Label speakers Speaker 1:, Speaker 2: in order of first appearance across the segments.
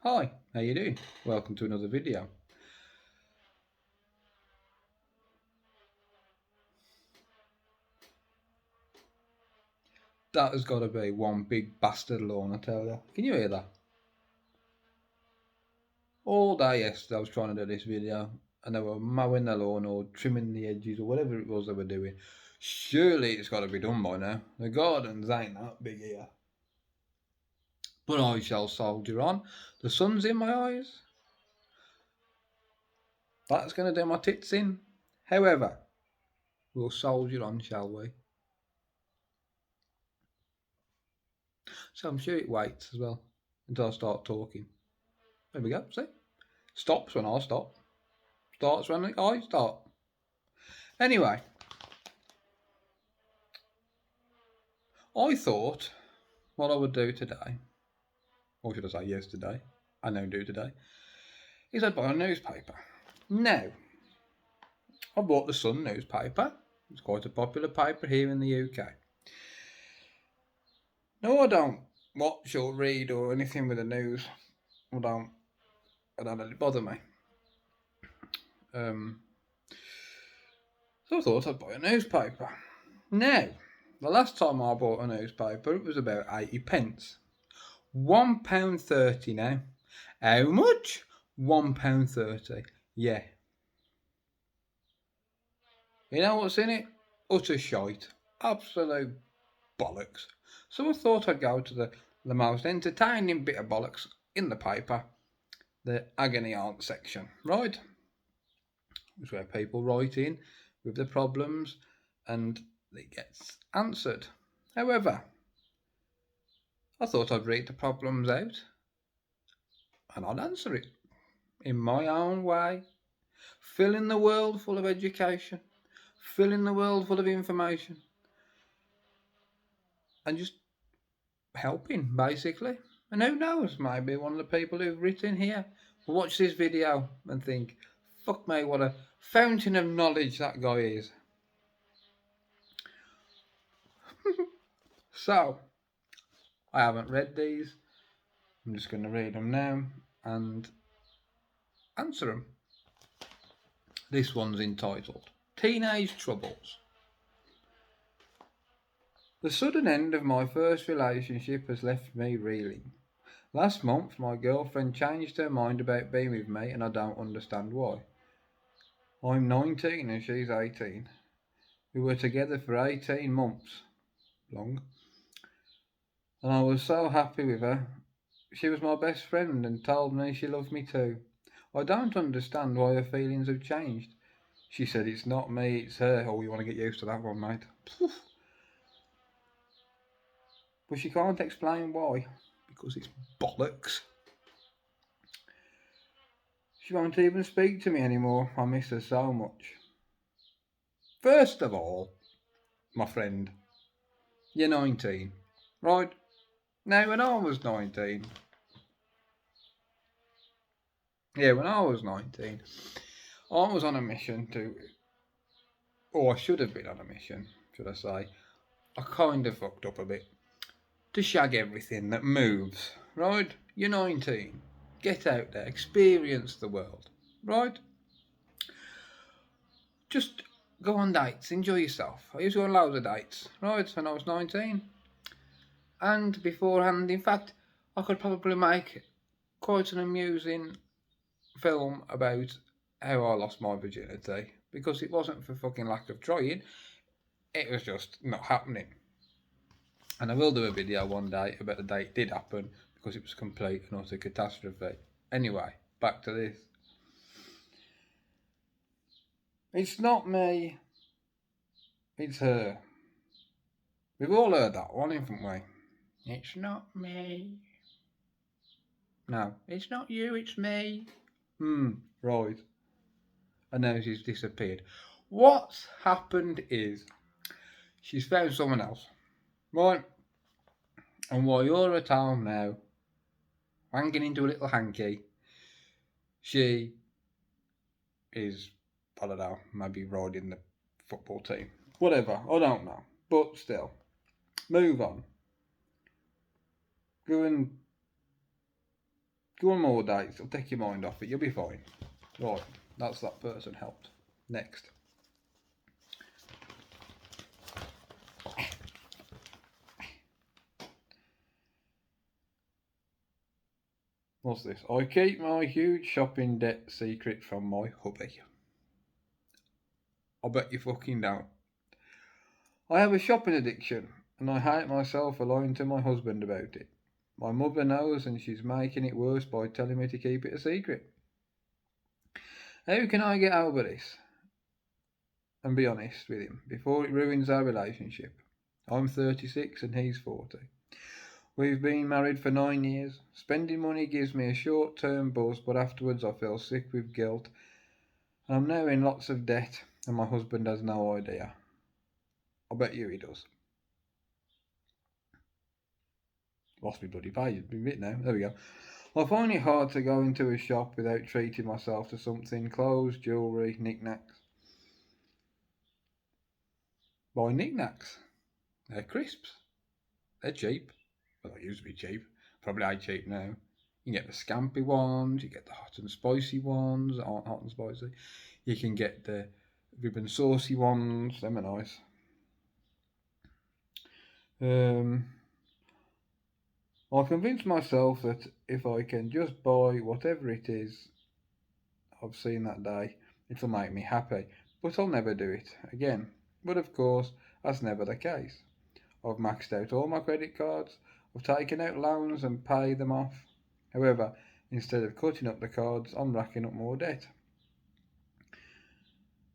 Speaker 1: Hi, how you doing? Welcome to another video. That has got to be one big bastard lawn, I tell you. Can you hear that? All day yesterday I was trying to do this video and they were mowing the lawn or trimming the edges or whatever it was they were doing. Surely it's got to be done by now. The gardens ain't that big here. But I shall soldier on. The sun's in my eyes. That's going to do my tits in. However, we'll soldier on, shall we? So I'm sure it waits as well until I start talking. There we go, see? Stops when I stop. Starts when I start. Anyway, I thought what I would do today, or should I say yesterday, I don't do today, is I'd buy a newspaper. Now, I bought the Sun newspaper. It's quite a popular paper here in the UK. No, I don't watch or read or anything with the news. I don't let it bother me. So I thought I'd buy a newspaper. Now, the last time I bought a newspaper, it was about 80 pence. £1.30 now. How much? £1.30. Yeah. You know what's in it? Utter shite. Absolute bollocks. So I thought I'd go to the most entertaining bit of bollocks in the paper, the Agony Aunt section, right? It's where people write in with the problems and it gets answered. However, I thought I'd read the problems out and I'd answer it in my own way, filling the world full of education, filling the world full of information, and just helping basically. And who knows, maybe one of the people who've written here will watch this video and think, fuck me, what a fountain of knowledge that guy is. So, I haven't read these. I'm just going to read them now and answer them. This one's entitled Teenage Troubles. The sudden end of my first relationship has left me reeling. Last month, my girlfriend changed her mind about being with me, and I don't understand why. I'm 19 and she's 18. We were together for 18 months. Long. And I was so happy with her. She was my best friend and told me she loved me too. I don't understand why her feelings have changed. She said it's not me, it's her. Oh, you want to get used to that one, mate. But she can't explain why. Because it's bollocks. She won't even speak to me anymore. I miss her so much. First of all, my friend, you're 19, right? Now, when I was 19, when I was 19, I was on a mission or I should have been on a mission, should I say. I kind of fucked up a bit. To shag everything that moves, right? You're 19. Get out there, experience the world, right? Just go on dates, enjoy yourself. I used to go on loads of dates, right, when I was 19. And beforehand, in fact, I could probably make quite an amusing film about how I lost my virginity because it wasn't for fucking lack of trying, it was just not happening. And I will do a video one day about the day it did happen because it was a complete and utter catastrophe. Anyway, back to this. It's not me, it's her. We've all heard that one, haven't we? It's not me. No, it's not you, it's me. Right. And now she's disappeared. What's happened is she's found someone else, right? And while you're at home now, hanging into a little hanky, she is, I don't know, maybe riding the football team. Whatever, I don't know. But still, move on. Go and Go on more dates, it'll take your mind off it, you'll be fine. Right, that's that person helped. Next. What's this? I keep my huge shopping debt secret from my hubby. I bet you fucking don't. I have a shopping addiction, and I hate myself for lying to my husband about it. My mother knows, and she's making it worse by telling me to keep it a secret. How can I get over this and be honest with him before it ruins our relationship? I'm 36 and he's 40. We've been married for 9 years. Spending money gives me a short term buzz, but afterwards I feel sick with guilt. And I'm now in lots of debt, and my husband has no idea. I bet you he does. Lost me bloody page. Been written now. There we go. I find it hard to go into a shop without treating myself to something: clothes, jewellery, knickknacks. Buy knickknacks. They're crisps. They're cheap. Well, they used to be cheap. Probably ain't cheap now. You can get the scampy ones, you get the hot and spicy ones that aren't hot and spicy. You can get the ribbon saucy ones, them are nice. I convinced myself that if I can just buy whatever it is I've seen that day, it'll make me happy. But I'll never do it again. But of course, that's never the case. I've maxed out all my credit cards, I've taken out loans and paid them off. However, instead of cutting up the cards, I'm racking up more debt.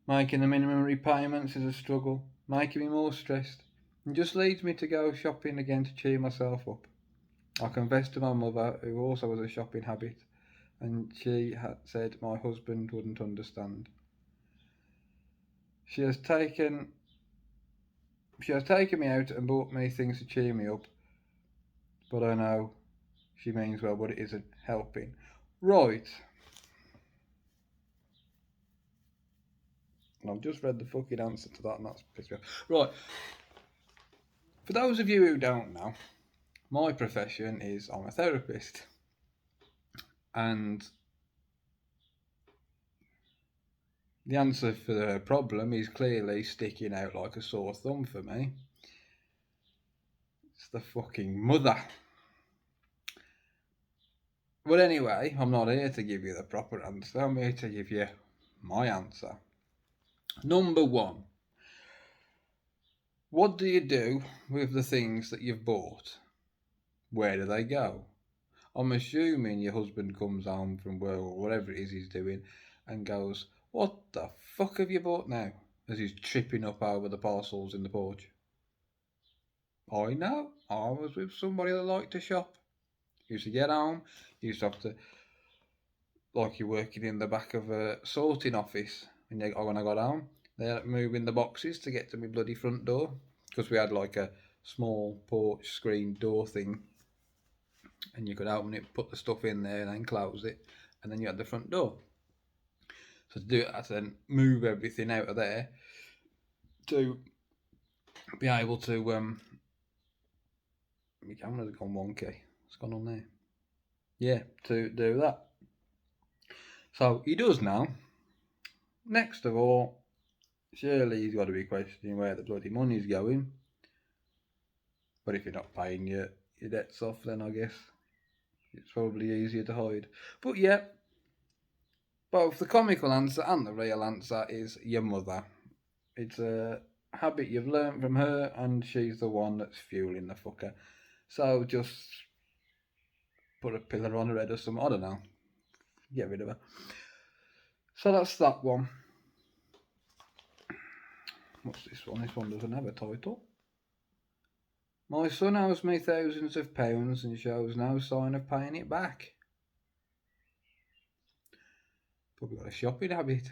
Speaker 1: Making the minimum repayments is a struggle, making me more stressed, and just leads me to go shopping again to cheer myself up. I confessed to my mother, who also has a shopping habit, and she had said my husband wouldn't understand. She has taken me out and bought me things to cheer me up, but I know she means well, but it isn't helping. Right. And I've just read the fucking answer to that, and that's pissed me off. Right. For those of you who don't know, my profession is I'm a therapist. And the answer for the problem is clearly sticking out like a sore thumb for me. It's the fucking mother. But anyway, I'm not here to give you the proper answer. I'm here to give you my answer. Number one. What do you do with the things that you've bought? Where do they go? I'm assuming your husband comes home from work or whatever it is he's doing and goes, "What the fuck have you bought now?" as he's tripping up over the parcels in the porch. I know, I was with somebody that liked to shop. Used to get home, used to have to, like you're working in the back of a sorting office when I got home. They're moving the boxes to get to my bloody front door because we had like a small porch screen door thing, and you could open it, put the stuff in there, and then close it, and then you had the front door. So to do it, I had to then move everything out of there to be able to. My camera's gone wonky. What's gone on there? Yeah, to do that. So he does now. Next of all, surely he's got to be questioning where the bloody money's going. But if you're not paying your debts off, then I guess it's probably easier to hide. But yeah, both the comical answer and the real answer is your mother. It's a habit you've learnt from her, and she's the one that's fueling the fucker. So just put a pillar on her head or something. I don't know. Get rid of her. So that's that one. What's this one? This one doesn't have a title. My son owes me thousands of pounds and shows no sign of paying it back. Probably got a shopping habit.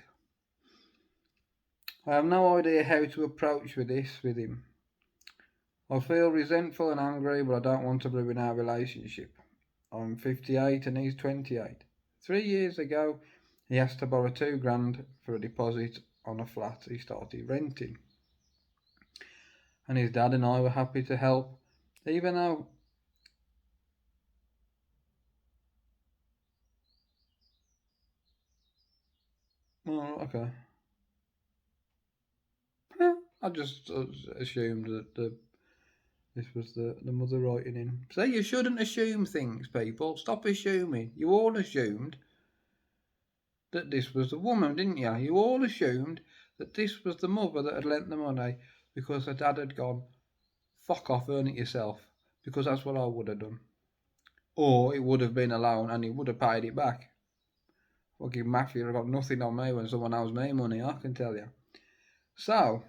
Speaker 1: I have no idea how to approach with him. I feel resentful and angry, but I don't want to ruin our relationship. I'm 58 and he's 28. 3 years ago, he asked to borrow £2,000 for a deposit on a flat he started renting. And his dad and I were happy to help, even though Oh, okay. Yeah, I just assumed that this was the mother writing in. So you shouldn't assume things, people. Stop assuming. You all assumed that this was the woman, didn't you? You all assumed that this was the mother that had lent the money because her dad had gone, fuck off, earn it yourself. Because that's what I would have done. Or it would have been a loan and he would have paid it back. Fucking mafia have got nothing on me when someone owes me money, I can tell you. So,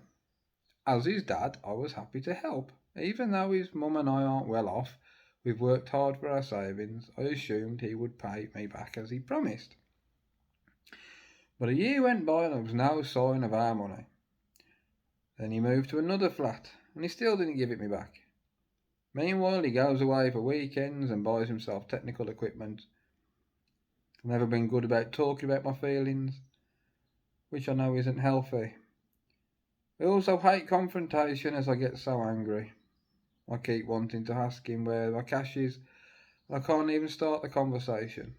Speaker 1: as his dad, I was happy to help. Even though his mum and I aren't well off, we've worked hard for our savings, I assumed he would pay me back as he promised. But a year went by and there was no sign of our money. Then he moved to another flat, and he still didn't give it me back. Meanwhile, he goes away for weekends and buys himself technical equipment. I've never been good about talking about my feelings, which I know isn't healthy. I also hate confrontation as I get so angry. I keep wanting to ask him where my cash is. I can't even start the conversation.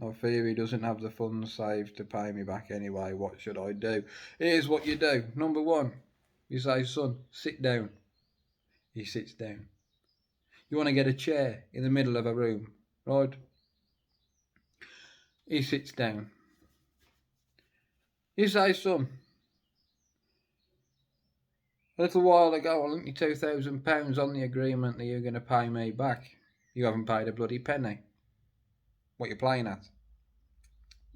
Speaker 1: I fear he doesn't have the funds saved to pay me back anyway. What should I do? Here's what you do. Number one, you say, son, sit down. He sits down. You want to get a chair in the middle of a room, right? He sits down. You say, son, a little while ago I lent you £2,000 on the agreement that you're going to pay me back. You haven't paid a bloody penny. What you playing at?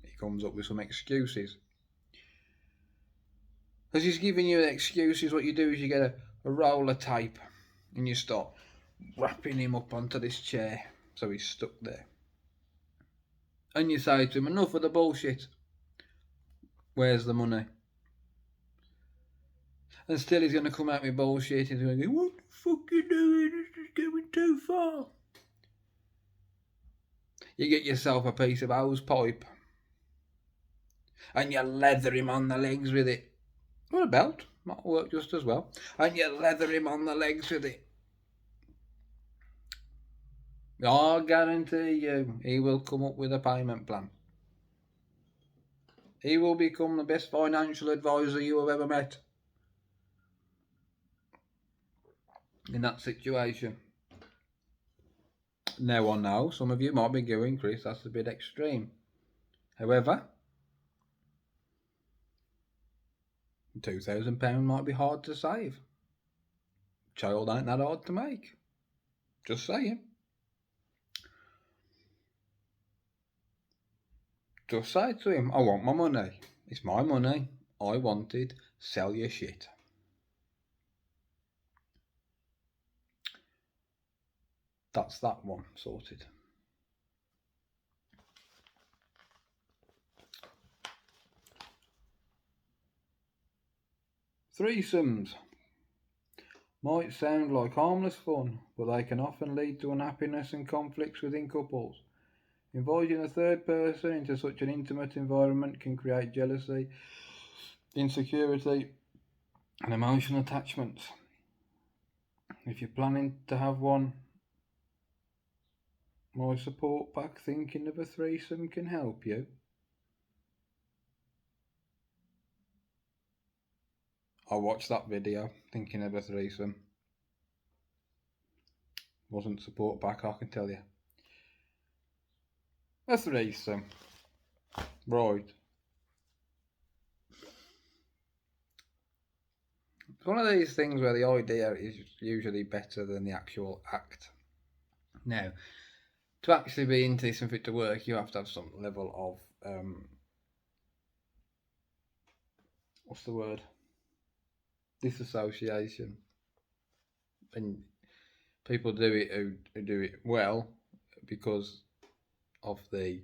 Speaker 1: He comes up with some excuses. As he's giving you excuses, what you do is you get a roll of tape and you start wrapping him up onto this chair so he's stuck there. And you say to him, enough of the bullshit. Where's the money? And still he's going to come at me bullshit. He's going to go, what the fuck you doing? This is going too far. You get yourself a piece of hose pipe and you leather him on the legs with it. Or a belt, might work just as well. And you leather him on the legs with it. I guarantee you, he will come up with a payment plan. He will become the best financial advisor you have ever met. In that situation. Now I know some of you might be going, Chris, that's a bit extreme. However, £2,000 might be hard to save. Child ain't that hard to make. Just saying. Just say to him, I want my money. It's my money. I want it. Sell your shit. That's that one sorted. Threesomes might sound like harmless fun, but they can often lead to unhappiness and conflicts within couples. Inviting a third person into such an intimate environment can create jealousy, insecurity, and emotional attachments. If you're planning to have one, my support pack Thinking of a Threesome can help you. I watched that video, Thinking of a Threesome. Wasn't support pack, I can tell you. A threesome. Right. It's one of these things where the idea is usually better than the actual act. Now, to actually be into this and for it to work, you have to have some level of what's the word? Disassociation. And people do it who do it well because of the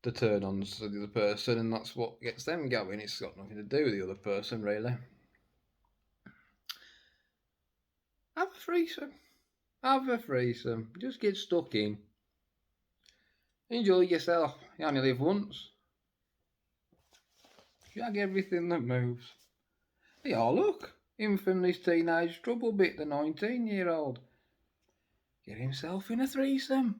Speaker 1: turn-ons to the other person, and that's what gets them going. It's got nothing to do with the other person, really. Have a threesome. Have a threesome. Just get stuck in. Enjoy yourself. You only live once. Shag everything that moves. Yeah, look. Infamous teenage trouble bit, the 19-year-old. Get himself in a threesome.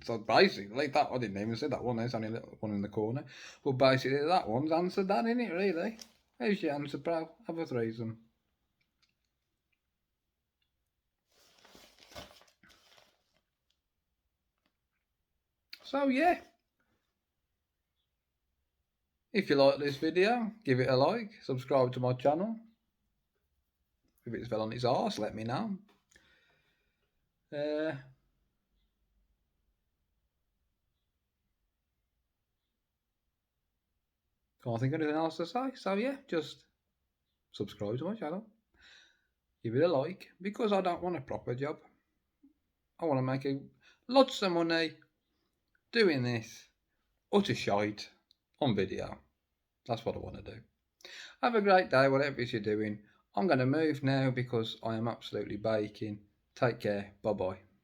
Speaker 1: So basically, that I didn't even say that one. There's only a little one in the corner. But basically, that one's answered that, isn't it? Really? How's your answer, pal? Have a threesome. So yeah, if you like this video, give it a like, subscribe to my channel. If it's fell on its arse, let me know. Can't think of anything else to say. So yeah, just subscribe to my channel. Give it a like, because I don't want a proper job. I want to make lots of money doing this utter shite on video. That's what I want to do. Have a great day, whatever it is you're doing. I'm going to move now because I am absolutely baking. Take care. Bye bye.